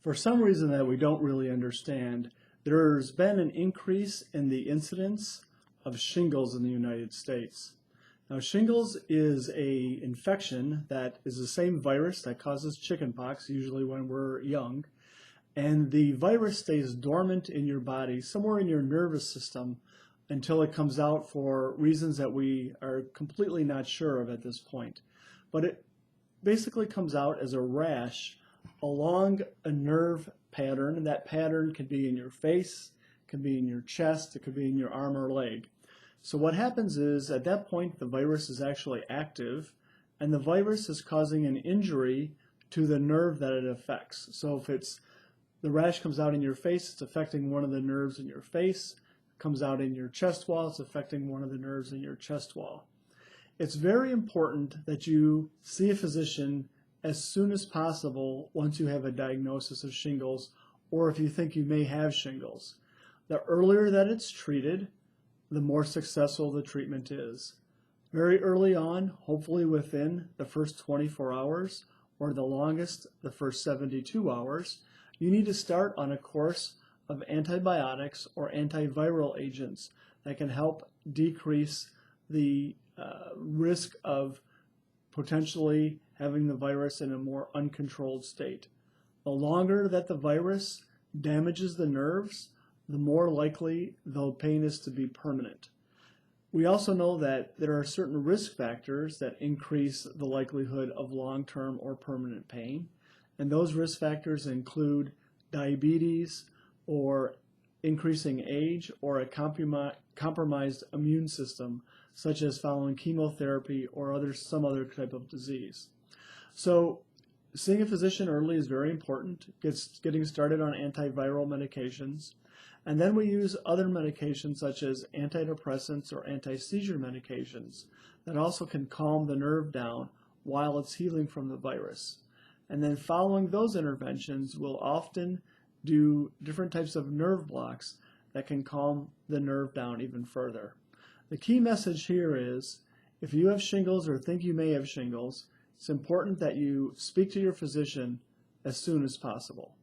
For some reason that we don't really understand, there's been an increase in the incidence of shingles in the United States. Now, shingles is an infection that is the same virus that causes chickenpox, usually when we're young, and the virus stays dormant in your body, somewhere in your nervous system, until it comes out for reasons that we are completely not sure of at this point. But it basically comes out as a rash along a nerve pattern, and that pattern can be in your face, can be in your chest, it could be in your arm or leg. So what happens is, at that point, the virus is actually active, and the virus is causing an injury to the nerve that it affects. So if the rash comes out in your face, it's affecting one of the nerves in your face. It comes out in your chest wall, it's affecting one of the nerves in your chest wall. It's very important that you see a physician as soon as possible once you have a diagnosis of shingles, or if you think you may have shingles. The earlier that it's treated, the more successful the treatment is. Very early on, hopefully within the first 24 hours, or the longest, the first 72 hours, you need to start on a course of antibiotics or antiviral agents that can help decrease the risk of potentially having the virus in a more uncontrolled state. The longer that the virus damages the nerves, the more likely the pain is to be permanent. We also know that there are certain risk factors that increase the likelihood of long-term or permanent pain, and those risk factors include diabetes, or increasing age, or a compromised immune system, such as following chemotherapy or some other type of disease. So seeing a physician early is very important. Getting started on antiviral medications. And then we use other medications such as antidepressants or anti-seizure medications that also can calm the nerve down while it's healing from the virus. And then following those interventions, we'll often do different types of nerve blocks that can calm the nerve down even further. The key message here is, if you have shingles or think you may have shingles, it's important that you speak to your physician as soon as possible.